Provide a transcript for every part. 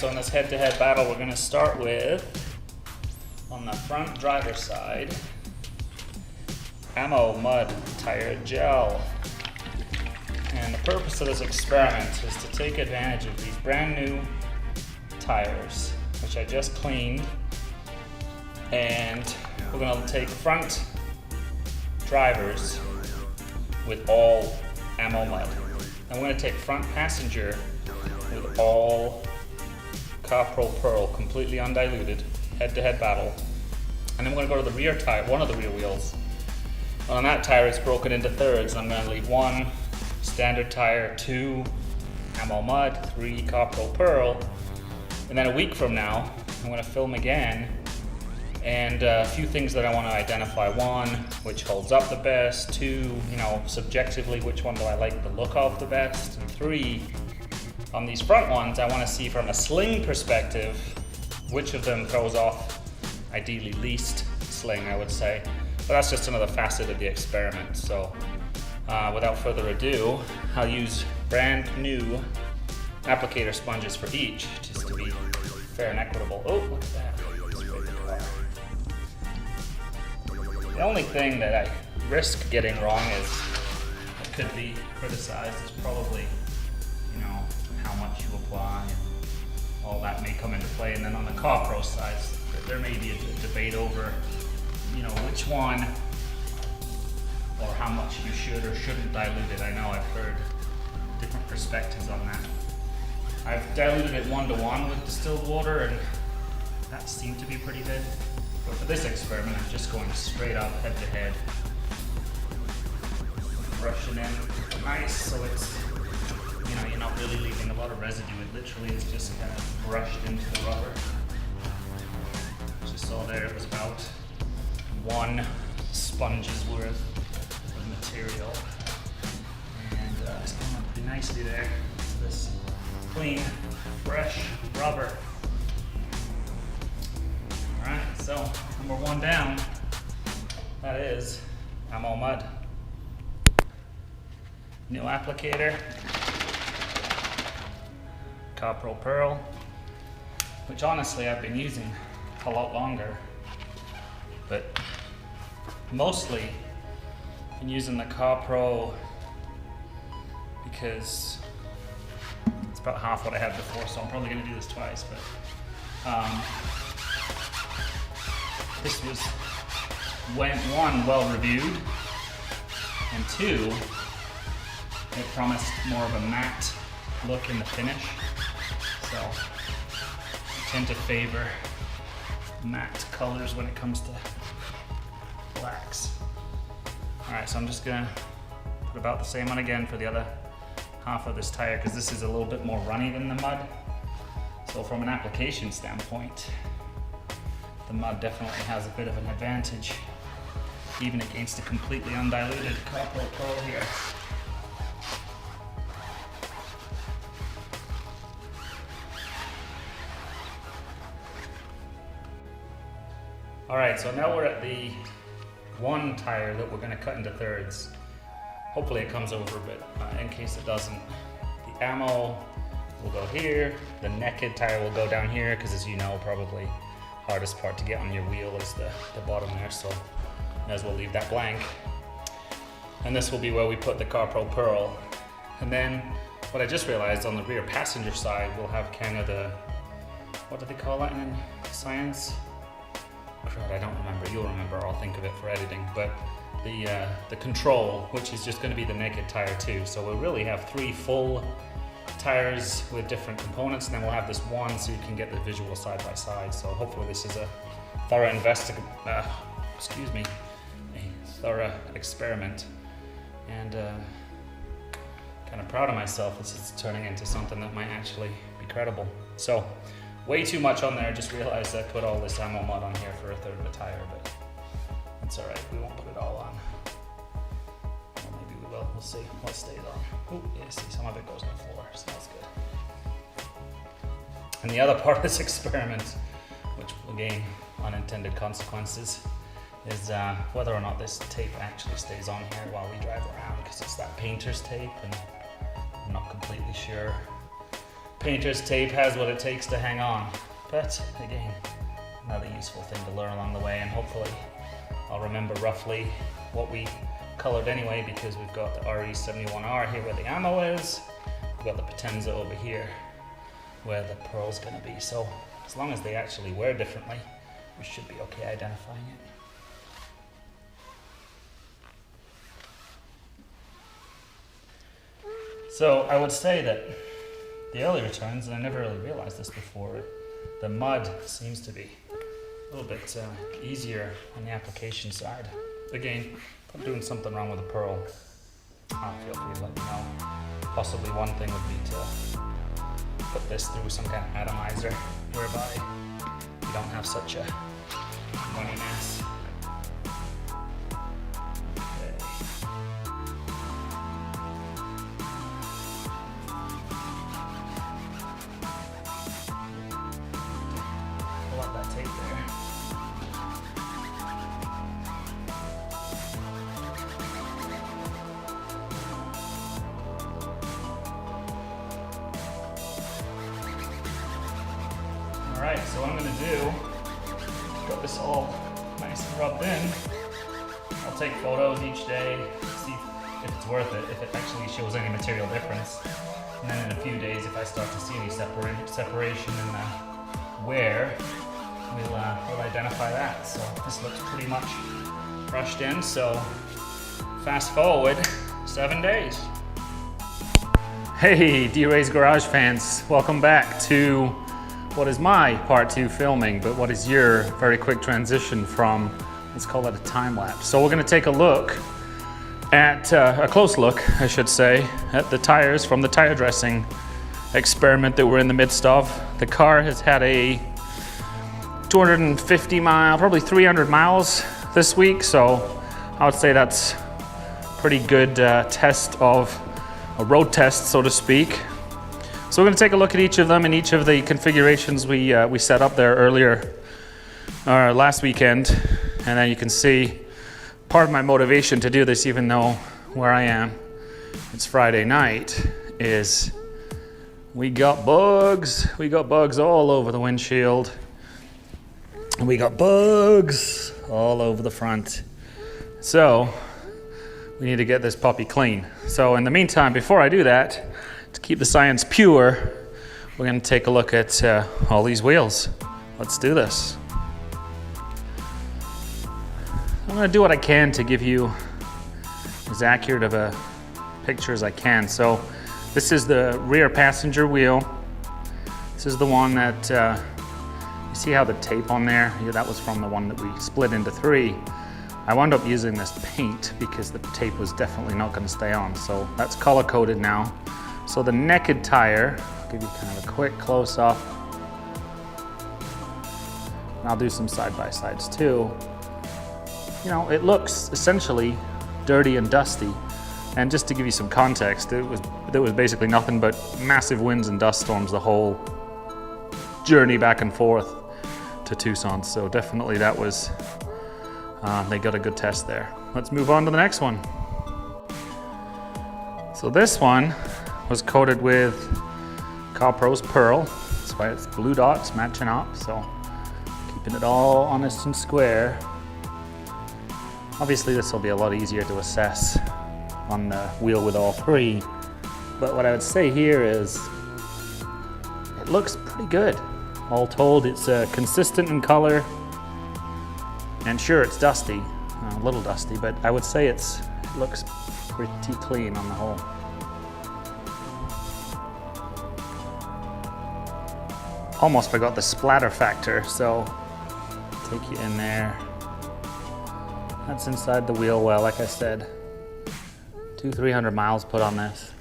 so in this head-to-head battle, we're gonna start with, on the front driver's side, Ammo Mud Tire Gel. And the purpose of this experiment is to take advantage of these brand new tires, which I just cleaned. And we're gonna take front drivers with all Ammo Mud. And we're gonna take front passenger with all CarPro PERL, completely undiluted, head-to-head battle. And then we're gonna go to the rear tire, one of the rear wheels. And on that tire, it's broken into thirds. I'm gonna leave 1 standard tire, 2 Ammo Mud, 3 CarPro PERL. And then a week from now, I'm gonna film again, and a few things that I wanna identify. 1, which holds up the best. 2, subjectively, which one do I like the look of the best? And 3, on these front ones, I wanna see from a sling perspective, which of them throws off ideally least sling, I would say. But that's just another facet of the experiment. So without further ado, I'll use brand new applicator sponges for each, just to be fair and equitable. Oh, look at that. The only thing that I risk getting wrong is, that could be criticized, is probably, how much you apply, and all that may come into play. And then on the CarPro side, there may be a debate over, which one or how much you should or shouldn't dilute it. I know I've heard different perspectives on that. I've diluted it 1-to-1 with distilled water, and that seemed to be pretty good. But for this experiment, I'm just going straight up head-to-head. Brush it in nice, so it's, you're not really leaving a lot of residue. It literally is just kind of brushed into the rubber. As you saw there, it was about 1 sponge's worth of material. And it's coming up pretty nicely there. So this clean, fresh rubber. Alright, so number 1 down, that is Ammo Mud. New applicator, CarPro PERL, which honestly I've been using a lot longer, but mostly been using the CarPro because it's about half what I had before, so I'm probably going to do this twice. But this was, went 1, well reviewed, and 2, it promised more of a matte look in the finish. So I tend to favor matte colors when it comes to blacks. Alright, so I'm just gonna put about the same on again for the other half of this tire, because this is a little bit more runny than the mud. So from an application standpoint, the mud definitely has a bit of an advantage, even against a completely undiluted CarPro PERL here. Alright, so now we're at the 1 tire that we're going to cut into thirds. Hopefully it comes over, but in case it doesn't, the ammo will go here, the naked tire will go down here, because as you know, probably hardest part to get on your wheel is the bottom there, so may as well leave that blank. And this will be where we put the CarPro PERL. And then what I just realized, on the rear passenger side, we'll have kind of the, what do they call that in science? Crud, I don't remember. You'll remember. I'll think of it for editing. But the control, which is just going to be the naked tire too. So we'll really have 3 full tires with different components, and then we'll have this 1 so you can get the visual side by side. So hopefully this is a thorough experiment, and kind of proud of myself. This is turning into something that might actually be credible. So way too much on there. Just realized I put all this Ammo Mud on here for a third of a tire, but that's all right. We won't put it all on. Or maybe we will. We'll see what stays on. Ooh, yeah, see, some of it goes on the floor, so that's good. And the other part of this experiment, which again, unintended consequences, is whether or not this tape actually stays on here while we drive around, because it's that painter's tape, and I'm not completely sure. painter's tape has what it takes to hang on. But again, another useful thing to learn along the way, and hopefully I'll remember roughly what we colored anyway, because we've got the RE71R here where the ammo is, we've got the Potenza over here where the pearl's gonna be. So as long as they actually wear differently, we should be okay identifying it. So I would say that the early returns, and I never really realized this before, the mud seems to be a little bit easier on the application side. Again, if I'm doing something wrong with the pearl, feel free to let me know. Possibly one thing would be to put this through some kind of atomizer, whereby you don't have such a money mess. Alright, so what I'm going to do, got this all nice and rubbed in. I'll take photos each day, see if it's worth it, if it actually shows any material difference. And then in a few days, if I start to see any separation in the wear, we'll identify that. So this looks pretty much brushed in, so fast forward 7 days. Hey, Wray's Garage fans, welcome back to what is my part 2 filming, but what is your very quick transition from, let's call it a time lapse. So we're gonna take a look at, a close look, I should say, at the tires from the tire dressing experiment that we're in the midst of. The car has had a 250 mile, probably 300 miles this week, so I would say that's pretty good test of a road test, so to speak. So we're going to take a look at each of them and each of the configurations we set up there earlier, last weekend. And then you can see part of my motivation to do this, even though where I am, it's Friday night, is we got bugs. We got bugs all over the windshield. And we got bugs all over the front. So we need to get this puppy clean. So in the meantime, before I do that, to keep the science pure, we're going to take a look at all these wheels. Let's do this. I'm going to do what I can to give you as accurate of a picture as I can. So this is the rear passenger wheel. This is the one that, you see how the tape on there? Yeah, that was from the one that we split into 3. I wound up using this paint because the tape was definitely not going to stay on. So that's color coded now. So the naked tire, I'll give you kind of a quick close up. And I'll do some side-by-sides too. You know, it looks essentially dirty and dusty. And just to give you some context, there was basically nothing but massive winds and dust storms the whole journey back and forth to Tucson. So definitely that was, they got a good test there. Let's move on to the next one. So this one was coated with CarPro's Pearl. That's why it's blue dots matching up, so keeping it all honest and square. Obviously this will be a lot easier to assess on the wheel with all 3, but what I would say here is it looks pretty good. All told, it's consistent in color, and sure, it's dusty, a little dusty, but I would say it looks pretty clean on the whole. Almost forgot the splatter factor, so take you in there. That's inside the wheel well, like I said. 200-300 miles put on this.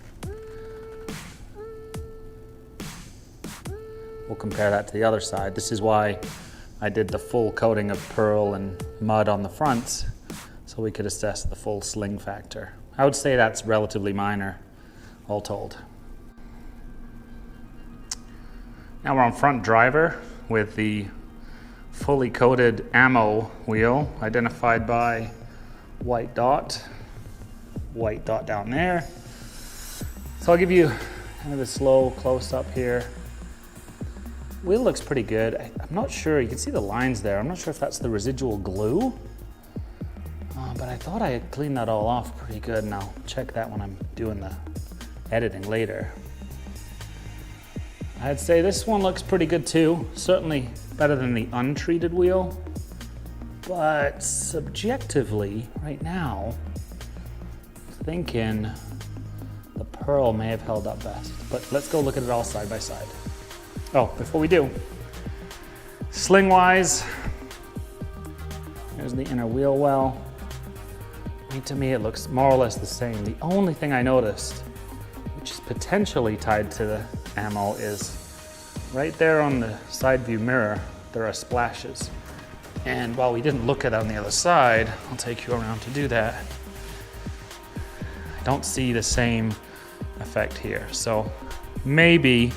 We'll compare that to the other side. This is why I did the full coating of pearl and mud on the fronts, so we could assess the full sling factor. I would say that's relatively minor, all told. Now we're on front driver with the fully coated ammo wheel, identified by white dot down there. So I'll give you Kind of a slow close up here. Wheel looks pretty good. I'm not sure, you can see the lines there. I'm not sure if that's the residual glue, but I thought I had cleaned that all off pretty good, and I'll check that when I'm doing the editing later. I'd say this one looks pretty good too. Certainly better than the untreated wheel, but subjectively, right now, thinking the Pearl may have held up best. But let's go look at it all side by side. Oh, before we do, sling-wise, there's the inner wheel well. I mean, to me, it looks more or less the same. The only thing I noticed, which is potentially tied to the ammo, is right there on the side view mirror, there are splashes. And while we didn't look at it on the other side, I'll take you around to do that. I don't see the same effect here. So maybe,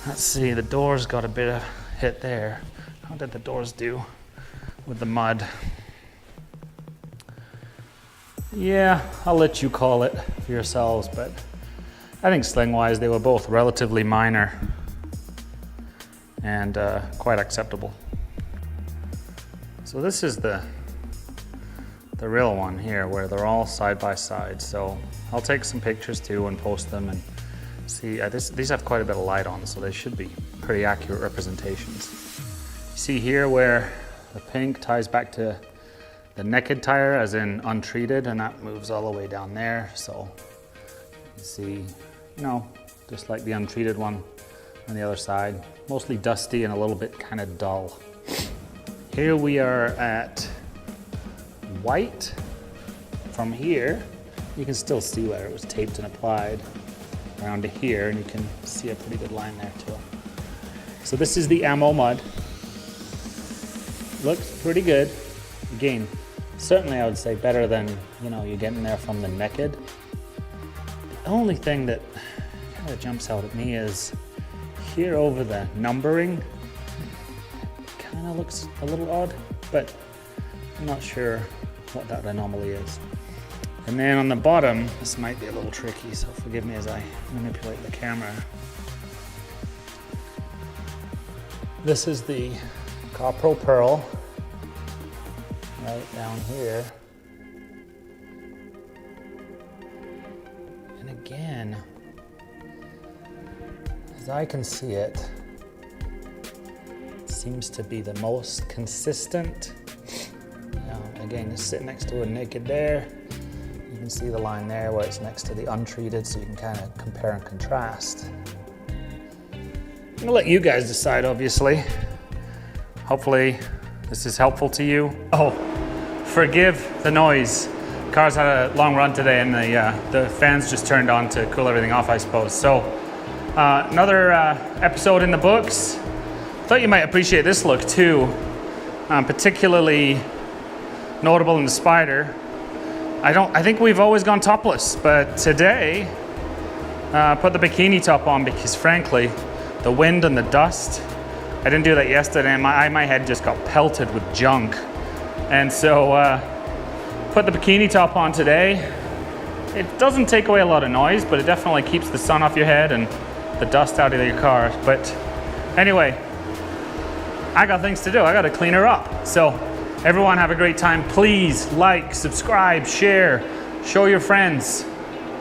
let's see, the doors got a bit of hit there. How did the doors do with the mud? Yeah, I'll let you call it for yourselves, but I think sling-wise, they were both relatively minor and quite acceptable. So this is the real one here, where they're all side by side. So I'll take some pictures too and post them and see. These have quite a bit of light on, so they should be pretty accurate representations. You see here where the pink ties back to the naked tire, as in untreated, and that moves all the way down there. So you see, you know, just like the untreated one on the other side, mostly dusty and a little bit kind of dull. Here we are at white. From here, you can still see where it was taped and applied around to here, and you can see a pretty good line there too. So this is the ammo mud. Looks pretty good. Again, certainly I would say better than, you know, you're getting there from the naked. The only thing that kind of jumps out at me is here over the numbering. Kind of looks a little odd, but I'm not sure what that anomaly is. And then on the bottom, this might be a little tricky, so forgive me as I manipulate the camera. This is the CarPro PERL, right down here. And again, as I can see it, seems to be the most consistent. Again, it's sitting next to a naked there. You can see the line there where it's next to the untreated, so you can kind of compare and contrast. I'm gonna let you guys decide, obviously. Hopefully this is helpful to you. Oh, forgive the noise. Car's had a long run today, and the fans just turned on to cool everything off, I suppose. So another episode in the books. Thought you might appreciate this look too, particularly notable in the Spider. I think we've always gone topless, but today put the bikini top on because frankly, the wind and the dust, I didn't do that yesterday, and my head just got pelted with junk. And so put the bikini top on today. It doesn't take away a lot of noise, but it definitely keeps the sun off your head and the dust out of your car. But anyway, I got things to do. I got to clean her up. So everyone have a great time. Please like, subscribe, share, show your friends.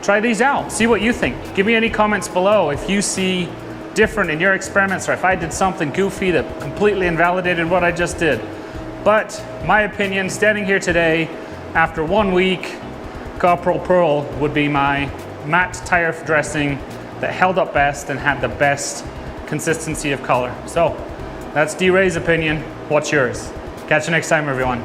Try these out. See what you think. Give me any comments below if you see different in your experiments, or if I did something goofy that completely invalidated what I just did. But my opinion, standing here today, after 1 week, CarPro PERL would be my matte tire dressing that held up best and had the best consistency of color. So that's dwray's opinion. What's yours? Catch you next time, everyone.